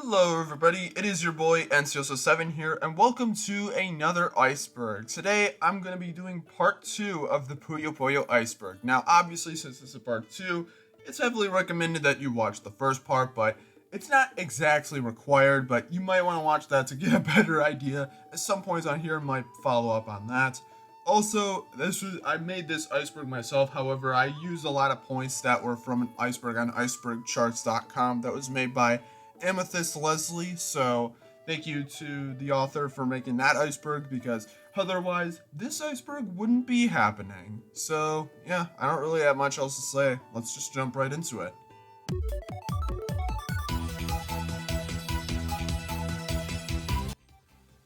Hello everybody, it is your boy Ansioso7 here, and welcome to another iceberg. Today, I'm going to be doing part 2 of the Puyo Puyo Iceberg. Now, obviously, since this is part 2, it's heavily recommended that you watch the first part, but it's not exactly required, but you might want to watch that to get a better idea. At some points on here, might follow up on that. Also, I made this iceberg myself. However, I used a lot of points that were from an iceberg on icebergcharts.com that was made by Amethyst Leslie. So thank you to the author for making that iceberg, because otherwise this iceberg wouldn't be happening. So yeah, I don't really have much else to say. Let's just jump right into it.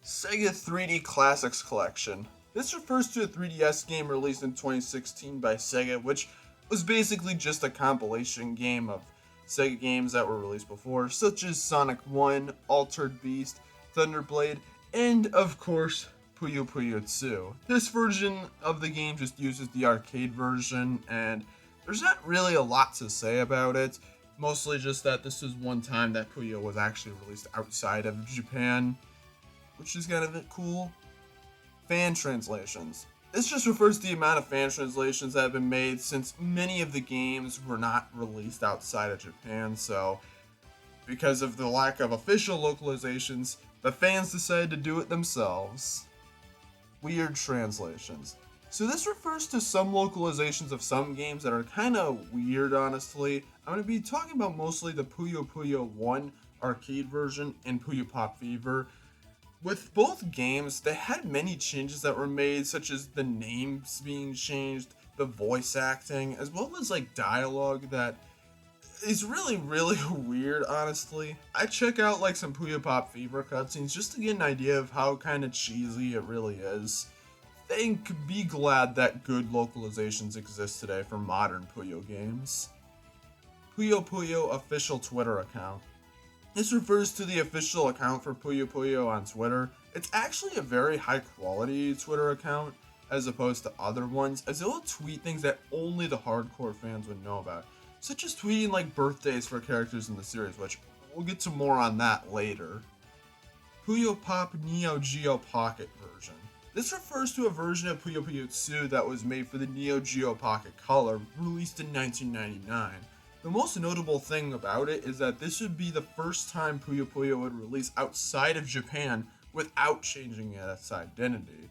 Sega 3D Classics Collection. This refers to a 3DS game released in 2016 by Sega, which was basically just a compilation game of Sega games that were released before, such as Sonic 1, Altered Beast, Thunderblade, and of course, Puyo Puyo 2. This version of the game just uses the arcade version, and there's not really a lot to say about it. Mostly just that this is one time that Puyo was actually released outside of Japan, which is kind of cool. Fan translations. This just refers to the amount of fan translations that have been made, since many of the games were not released outside of Japan, so because of the lack of official localizations, the fans decided to do it themselves. Weird translations. So this refers to some localizations of some games that are kind of weird, honestly. I'm going to be talking about mostly the Puyo Puyo 1 arcade version and Puyo Pop Fever. With both games, they had many changes that were made, such as the names being changed, the voice acting, as well as dialogue that is really weird, honestly. I check out some Puyo Pop Fever cutscenes just to get an idea of how kind of cheesy it really is. Be glad that good localizations exist today for modern Puyo games. Puyo Puyo official Twitter account. This refers to the official account for Puyo Puyo on Twitter. It's actually a very high quality Twitter account as opposed to other ones, as it will tweet things that only the hardcore fans would know about, such as tweeting birthdays for characters in the series, which we'll get to more on that later. Puyo Pop Neo Geo Pocket version. This refers to a version of Puyo Puyo 2 that was made for the Neo Geo Pocket Color, released in 1999. The most notable thing about it is that this would be the first time Puyo Puyo would release outside of Japan without changing its identity.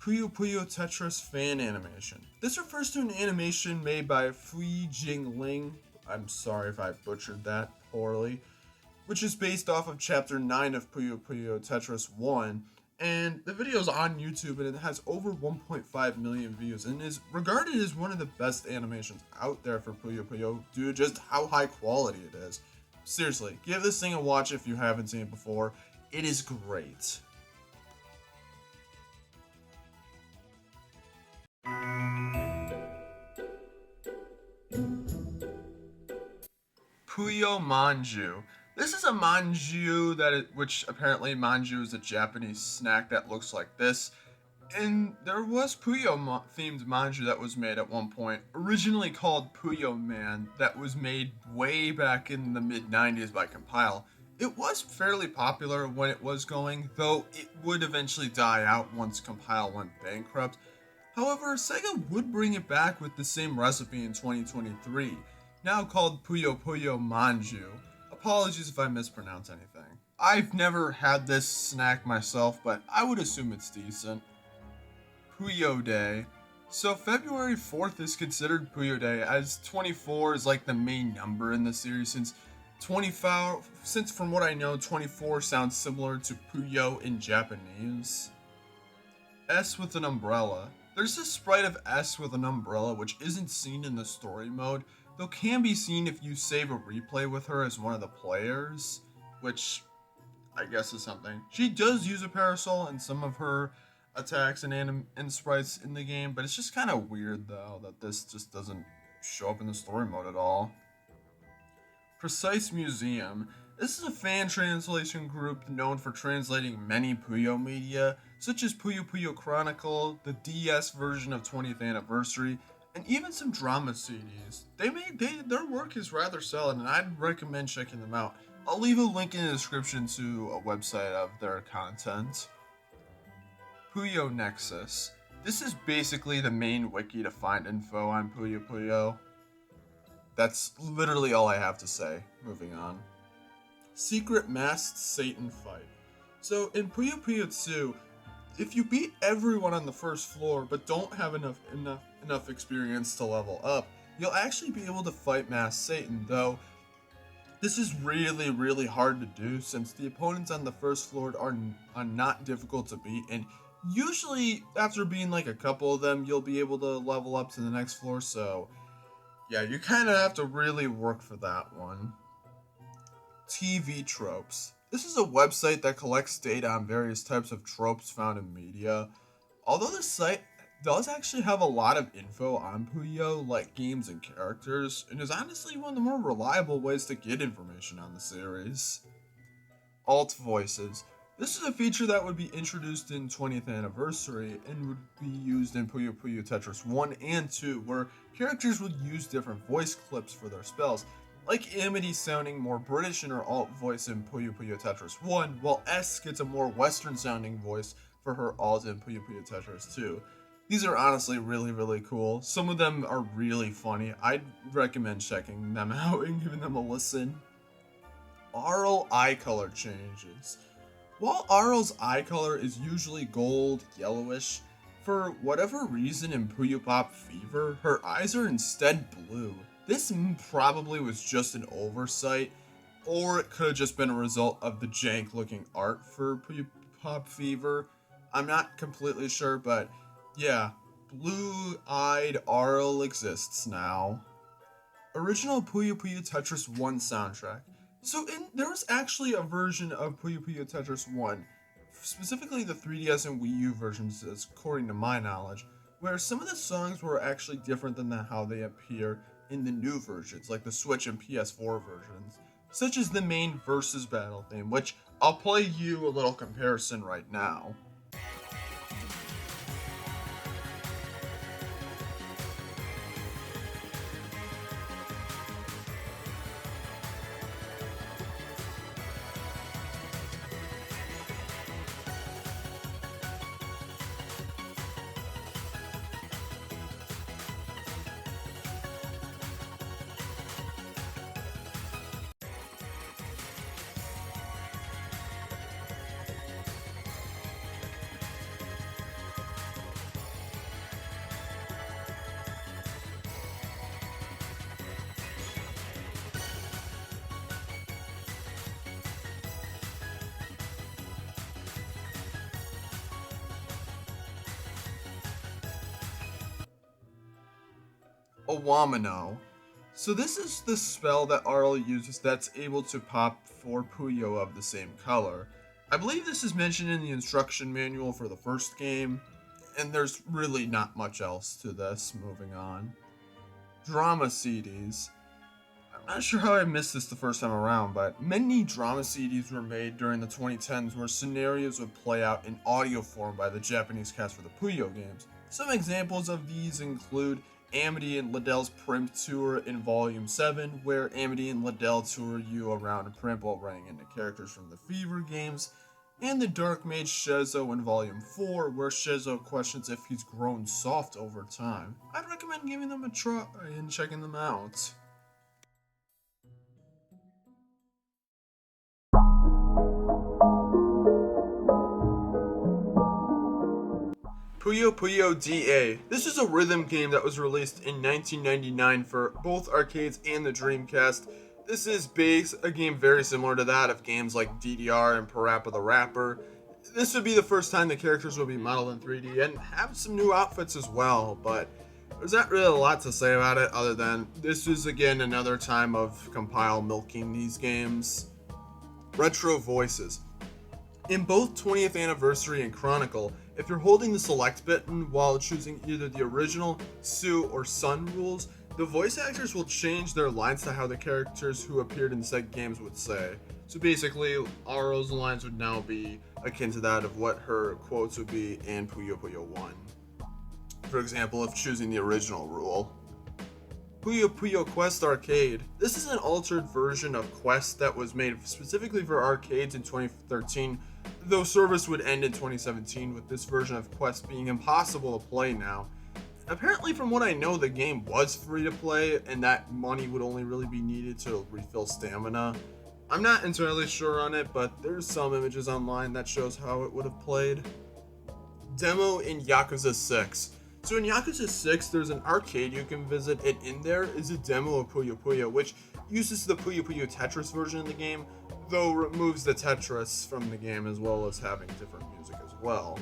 Puyo Puyo Tetris fan animation. This refers to an animation made by Fui Jingling, I'm sorry if I butchered that poorly, which is based off of Chapter 9 of Puyo Puyo Tetris 1, and the video is on YouTube, and it has over 1.5 million views and is regarded as one of the best animations out there for Puyo Puyo due to just how high quality it is. Seriously, give this thing a watch if you haven't seen it before. It is great. Puyo Manju. This is a manju which apparently manju is a Japanese snack that looks like this. And there was Puyo themed manju that was made at one point, originally called Puyo Man, that was made way back in the mid 90s by Compile. It was fairly popular when it was going, though it would eventually die out once Compile went bankrupt. However, Sega would bring it back with the same recipe in 2023, now called Puyo Puyo Manju. Apologies if I mispronounce anything. I've never had this snack myself, but I would assume it's decent. Puyo Day. So February 4th is considered Puyo Day, as 24 is the main number in the series, since from what I know, 24 sounds similar to Puyo in Japanese. S with an umbrella. There's this sprite of S with an umbrella which isn't seen in the story mode, though can be seen if you save a replay with her as one of the players, which I guess is something. She does use a parasol in some of her attacks and sprites in the game, but it's just kind of weird though that this just doesn't show up in the story mode at all. Precise Museum. This is a fan translation group known for translating many Puyo media, such as Puyo Puyo Chronicle, the DS version of 20th Anniversary, and even some drama CDs. Their work is rather solid, and I'd recommend checking them out. I'll leave a link in the description to a website of their content. Puyo Nexus. This is basically the main wiki to find info on Puyo Puyo. That's literally all I have to say. Moving on. Secret Masked Satan Fight. So in Puyo Puyo 2, if you beat everyone on the first floor but don't have enough experience to level up, you'll actually be able to fight Masked Satan, though this is really hard to do since the opponents on the first floor are not difficult to beat, and usually after being like a couple of them, you'll be able to level up to the next floor, so yeah, you kind of have to really work for that one. TV Tropes. This is a website that collects data on various types of tropes found in media. Although the site does actually have a lot of info on Puyo, like games and characters, and is honestly one of the more reliable ways to get information on the series. Alt Voices. This is a feature that would be introduced in 20th anniversary and would be used in Puyo Puyo Tetris 1 and 2, where characters would use different voice clips for their spells, like Amity sounding more British in her alt voice in Puyo Puyo Tetris 1, while S gets a more Western sounding voice for her alt in Puyo Puyo Tetris 2. These are honestly really cool. Some of them are really funny. I'd recommend checking them out and giving them a listen. Arl eye color changes. While Arl's eye color is usually gold, yellowish, for whatever reason in Puyo Pop Fever, her eyes are instead blue. This probably was just an oversight, or it could have just been a result of the jank looking art for Puyo Pop Fever. I'm not completely sure, but yeah, blue-eyed Arl exists now. Original Puyo Puyo Tetris 1 soundtrack. So there was actually a version of Puyo Puyo Tetris 1, specifically the 3DS and Wii U versions, according to my knowledge, where some of the songs were actually different than how they appear in the new versions, like the Switch and PS4 versions, such as the main versus battle theme, which I'll play you a little comparison right now. Awamino. So this is the spell that Arl uses that's able to pop 4 Puyo of the same color. I believe this is mentioned in the instruction manual for the first game, and there's really not much else to this. Moving on. Drama CDs. I'm not sure how I missed this the first time around, but many drama CDs were made during the 2010s where scenarios would play out in audio form by the Japanese cast for the Puyo games. Some examples of these include Amity and Liddell's Primp Tour in Volume 7, where Amity and Liddell tour you around a Primp while running into characters from the Fever games, and the Dark Mage Shizo in Volume 4, where Shizo questions if he's grown soft over time. I'd recommend giving them a try and checking them out. Puyo Puyo DA. This is a rhythm game that was released in 1999 for both arcades and the Dreamcast. This is a game very similar to that of games like DDR and Parappa the Rapper. This would be the first time the characters will be modeled in 3D and have some new outfits as well, but there's not really a lot to say about it other than this is again another time of compile milking these games. Retro Voices. In both 20th Anniversary and Chronicle, if you're holding the select button while choosing either the original, Sue, or Sun rules, the voice actors will change their lines to how the characters who appeared in said games would say. So basically, Aro's lines would now be akin to that of what her quotes would be in Puyo Puyo 1. For example, if choosing the original rule. Puyo Puyo Quest Arcade. This is an altered version of Quest that was made specifically for arcades in 2013, though service would end in 2017 with this version of Quest being impossible to play now. Apparently, from what I know, the game was free to play and that money would only really be needed to refill stamina. I'm not entirely sure on it, but there's some images online that shows how it would have played. Demo in Yakuza 6. So in Yakuza 6, there's an arcade you can visit, and in there is a demo of Puyo Puyo, which uses the Puyo Puyo Tetris version of the game, though removes the Tetris from the game as well as having different music as well.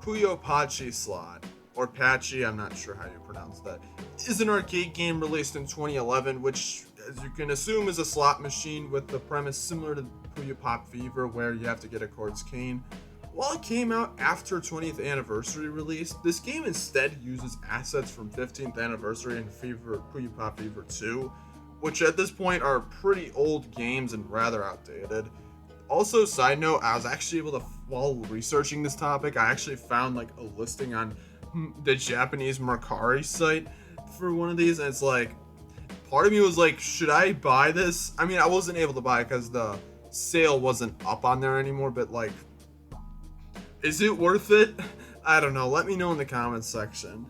Puyo Pachi Slot, or Patchy, I'm not sure how you pronounce that, is an arcade game released in 2011, which, as you can assume, is a slot machine with the premise similar to Puyo Pop Fever, where you have to get a quartz cane. While it came out after 20th anniversary release, this game instead uses assets from 15th anniversary and Puyo Pop Fever 2, which at this point are pretty old games and rather outdated. Also, side note, I was actually able to, while researching this topic, I actually found like a listing on the Japanese Mercari site for one of these, and it's like, part of me was like, should I buy this? I mean, I wasn't able to buy it because the sale wasn't up on there anymore, but like, is it worth it? I don't know. Let me know in the comments section.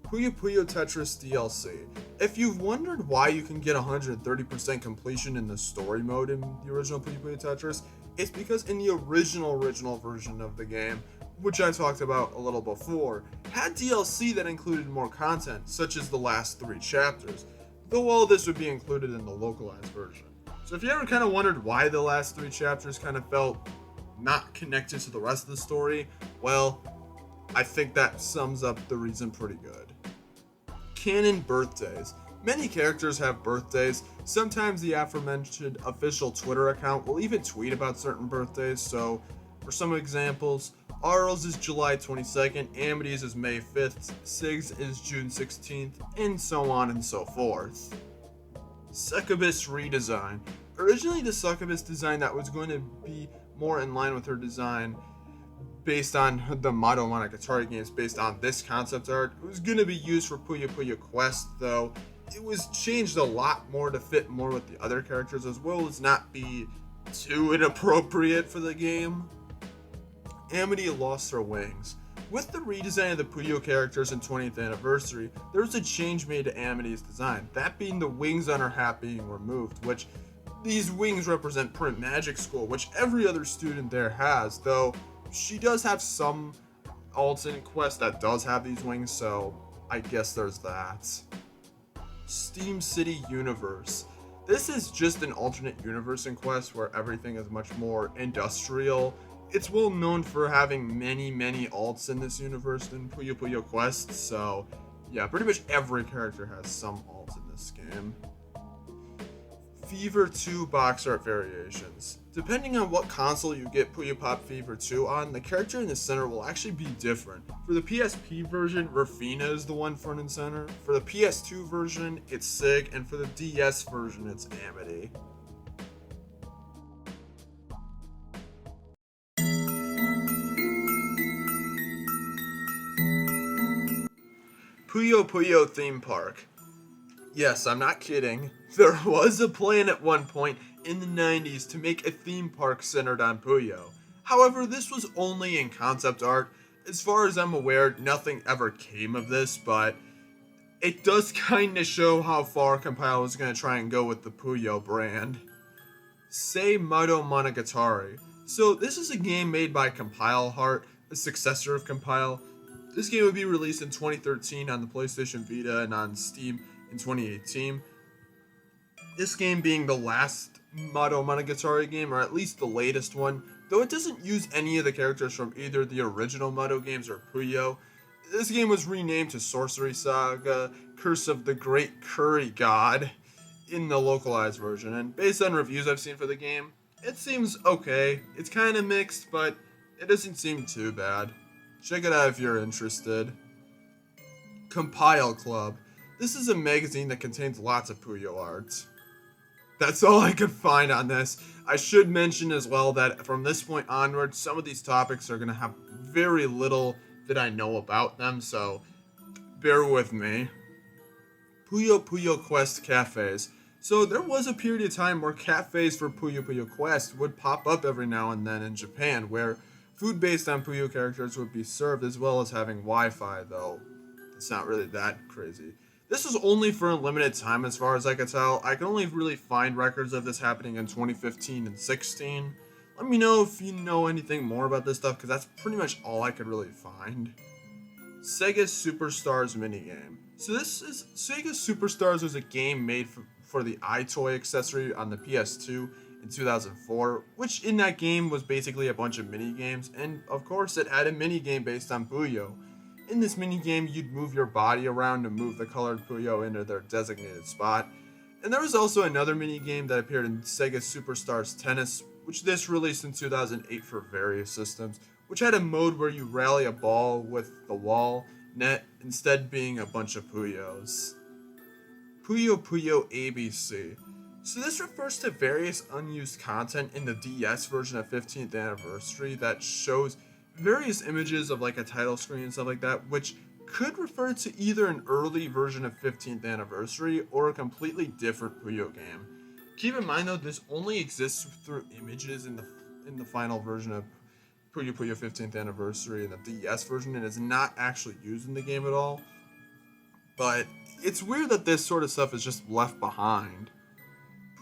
Puyo Puyo Tetris DLC. If you've wondered why you can get 130% completion in the story mode in the original Puyo Puyo Tetris, it's because in the original version of the game, which I talked about a little before, had DLC that included more content, such as the last 3 chapters, though all this would be included in the localized version. So if you ever kind of wondered why the last 3 chapters kind of felt not connected to the rest of the story, well, I think that sums up the reason pretty good. Canon birthdays. Many characters have birthdays. Sometimes the aforementioned official Twitter account will even tweet about certain birthdays, so for some examples, Arl's is July 22nd, Amity's is May 5th, Sig's is June 16th, and so on and so forth. Succubus redesign. Originally, the Succubus design that was going to be more in line with her design based on the Mado Monogatari games, based on this concept art, it was going to be used for Puyo Puyo Quest, though it was changed a lot more to fit more with the other characters as well as not be too inappropriate for the game. Amity lost her wings. With the redesign of the Puyo characters in 20th anniversary, there was a change made to Amity's design, that being the wings on her hat being removed, which these wings represent Print Magic School, which every other student there has, though she does have some alts in Quest that does have these wings, so I guess there's that. Steam City Universe. This is just an alternate universe in Quest where everything is much more industrial. It's well known for having many alts in this universe than Puyo Puyo Quest, so yeah, pretty much every character has some alts in this game. Fever 2 box art variations. Depending on what console you get Puyo Pop Fever 2 on, the character in the center will actually be different. For the PSP version, Rafina is the one front and center. For the PS2 version, it's Sig, and for the DS version, it's Amity. Puyo Puyo Theme Park. Yes, I'm not kidding. There was a plan at one point in the 90s to make a theme park centered on Puyo. However, this was only in concept art. As far as I'm aware, nothing ever came of this, but it does kinda show how far Compile was gonna try and go with the Puyo brand. Sei Mato Monogatari. So this is a game made by Compile Heart, a successor of Compile. This game would be released in 2013 on the PlayStation Vita and on Steam in 2018. This game being the last Mato Monogatari game, or at least the latest one, though it doesn't use any of the characters from either the original Mato games or Puyo. This game was renamed to Sorcery Saga, Curse of the Great Curry God in the localized version, and based on reviews I've seen for the game, it seems okay. It's kind of mixed, but it doesn't seem too bad. Check it out if you're interested. Compile Club. This is a magazine that contains lots of Puyo art. That's all I could find on this. I should mention as well that from this point onward, some of these topics are going to have very little that I know about them, so bear with me. Puyo Puyo Quest cafes. So there was a period of time where cafes for Puyo Puyo Quest would pop up every now and then in Japan, where food based on Puyo characters would be served, as well as having Wi-Fi, though it's not really that crazy. This was only for a limited time as far as I could tell. I can only really find records of this happening in 2015 and 16. Let me know if you know anything more about this stuff, because that's pretty much all I could really find. Sega Superstars minigame. So this is Sega Superstars was a game made for the iToy accessory on the PS2 in 2004, which in that game was basically a bunch of mini games, and of course it had a mini game based on Puyo. In this mini game, you'd move your body around to move the colored Puyo into their designated spot. And there was also another mini game that appeared in Sega Superstars Tennis, which this released in 2008 for various systems, which had a mode where you rally a ball with the wall net instead being a bunch of Puyos. Puyo Puyo ABC. So this refers to various unused content in the DS version of 15th anniversary that shows various images of like a title screen and stuff like that, which could refer to either an early version of 15th anniversary or a completely different Puyo game. Keep in mind though, this only exists through images in the final version of Puyo Puyo 15th anniversary and the DS version, and is not actually used in the game at all. But it's weird that this sort of stuff is just left behind.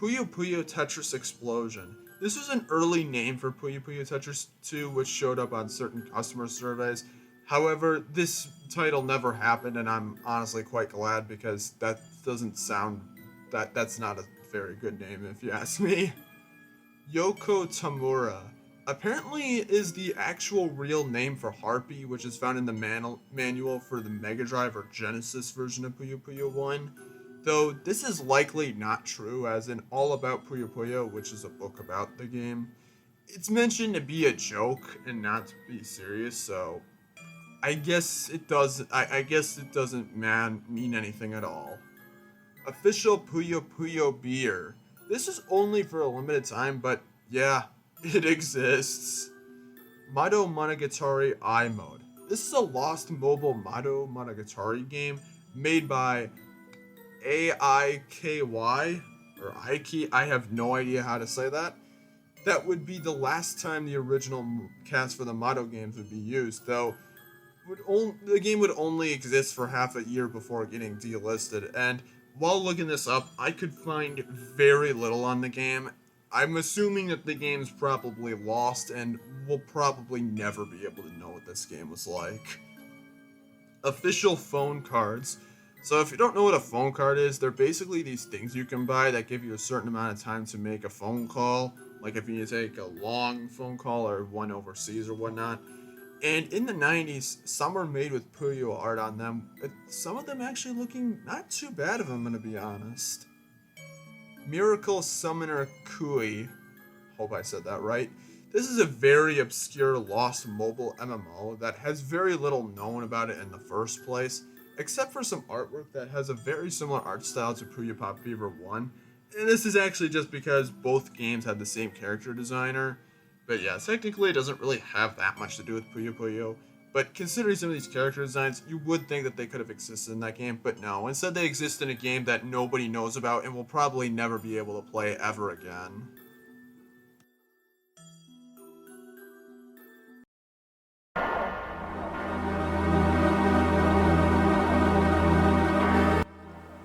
Puyo Puyo Tetris Explosion. This was an early name for Puyo Puyo Tetris 2, which showed up on certain customer surveys. However, this title never happened, and I'm honestly quite glad, because that doesn't sound that's not a very good name if you ask me. Yoko Tamura apparently is the actual real name for Harpy, which is found in the manual for the Mega Drive or Genesis version of Puyo Puyo 1. Though this is likely not true, as in All About Puyo Puyo, which is a book about the game, it's mentioned to be a joke and not to be serious, so I guess it doesn't mean anything at all. Official Puyo Puyo beer. This is only for a limited time, but yeah, it exists. Mado Monogatari I mode. This is a lost mobile Mado Monogatari game made by AIKY or Aiki. I have no idea how to say that. That would be the last time the original cast for the Mado games would be used, though the game would only exist for half a year before getting delisted, and while looking this up, I could find very little on the game. I'm assuming that the game's probably lost, and we'll probably never be able to know what this game was like. Official phone cards. So if you don't know what a phone card is, they're basically these things you can buy that give you a certain amount of time to make a phone call. Like if you need to take a long phone call or one overseas or whatnot. And in the 90s, some were made with Puyo art on them. Some of them actually looking not too bad, if I'm going to be honest. Miracle Summoner Kui. Hope I said that right. This is a very obscure lost mobile MMO that has very little known about it in the first place, except for some artwork that has a very similar art style to Puyo Pop Fever 1. And this is actually just because both games had the same character designer. But yeah, technically it doesn't really have that much to do with Puyo Puyo. But considering some of these character designs, you would think that they could have existed in that game, but no. Instead they exist in a game that nobody knows about and will probably never be able to play ever again.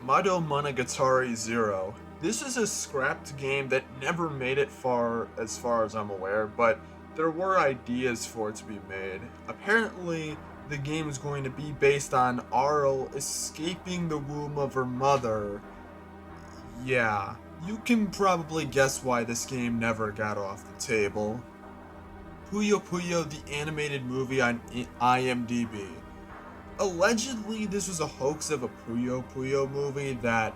Mado Monogatari Zero. This is a scrapped game that never made it far as I'm aware, but there were ideas for it to be made. Apparently, the game is going to be based on Arl escaping the womb of her mother. Yeah, you can probably guess why this game never got off the table. Puyo Puyo, the animated movie on IMDb. Allegedly, this was a hoax of a Puyo Puyo movie that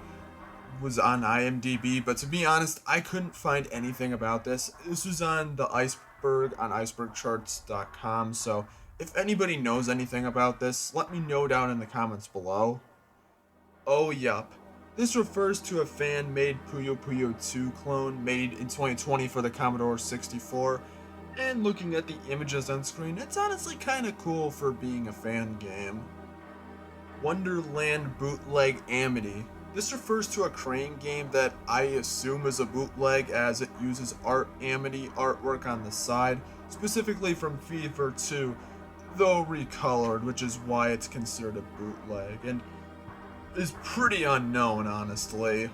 was on IMDb, but to be honest, I couldn't find anything about this. This was on the Iceberg on icebergcharts.com, so if anybody knows anything about this, let me know down in the comments below. Oh yup. This refers to a fan-made Puyo Puyo 2 clone made in 2020 for the Commodore 64, and looking at the images on screen, it's honestly kinda cool for being a fan game. Wonderland Bootleg Amity. This refers to a Crane game that I assume is a bootleg, as it uses Amity artwork on the side, specifically from Fever 2, though recolored, which is why it's considered a bootleg, and is pretty unknown, honestly.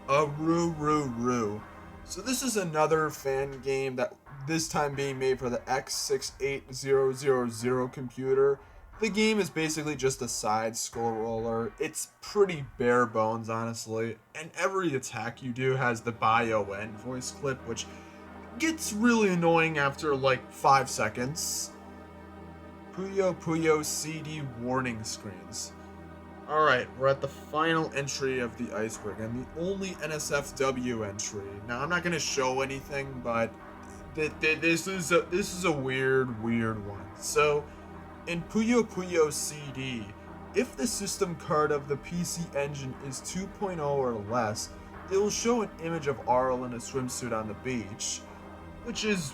Roo. So this is another fan game that this time being made for the X68000 computer. The game is basically just a side scroller. It's pretty bare bones, honestly, and every attack you do has the bio end voice clip, which gets really annoying after like 5 seconds. Puyo Puyo CD warning screens. Alright, we're at the final entry of the iceberg, and the only NSFW entry. Now, I'm not going to show anything, but this is a weird one. So, in Puyo Puyo CD, if the system card of the PC Engine is 2.0 or less, it will show an image of Arl in a swimsuit on the beach, which is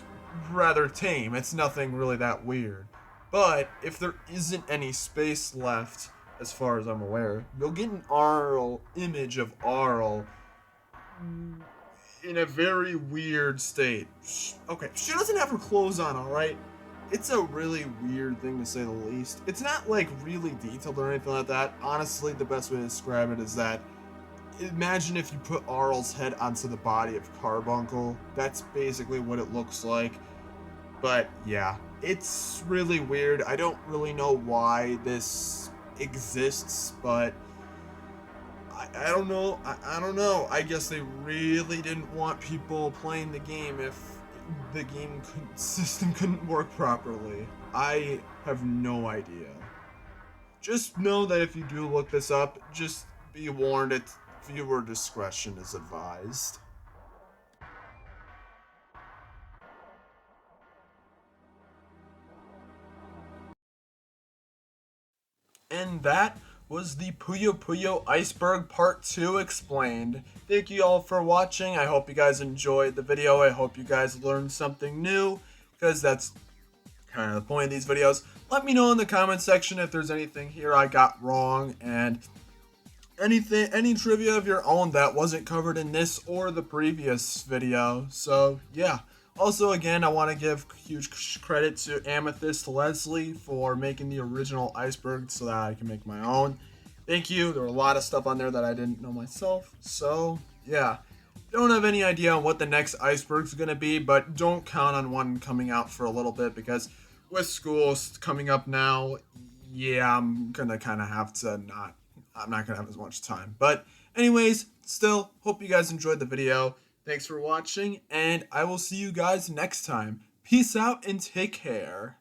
rather tame. It's nothing really that weird. But if there isn't any space left, as far as I'm aware, you'll get an image of Arl in a very weird state. Okay, she doesn't have her clothes on, alright? It's a really weird thing to say the least. It's not like really detailed or anything like that. Honestly, the best way to describe it is that, imagine if you put Arl's head onto the body of Carbuncle. That's basically what it looks like. But yeah, it's really weird. I don't really know why this exists, but I don't know. I don't know. I guess they really didn't want people playing the game if the system couldn't work properly. I have no idea. Just know that if you do look this up, just be warned that viewer discretion is advised. And that was the Puyo Puyo Iceberg Part 2 explained. Thank you all for watching. I hope you guys enjoyed the video. I hope you guys learned something new, because that's kind of the point of these videos. Let me know in the comment section if there's anything here I got wrong, and any trivia of your own that wasn't covered in this or the previous video. So yeah. Also, again, I want to give huge credit to Amethyst Leslie for making the original iceberg so that I can make my own. Thank you. There were a lot of stuff on there that I didn't know myself. So, yeah. Don't have any idea on what the next iceberg's going to be, but don't count on one coming out for a little bit, because with school coming up now, yeah, I'm going to kind of have to I'm not going to have as much time. But anyways, still, hope you guys enjoyed the video. Thanks for watching, and I will see you guys next time. Peace out and take care.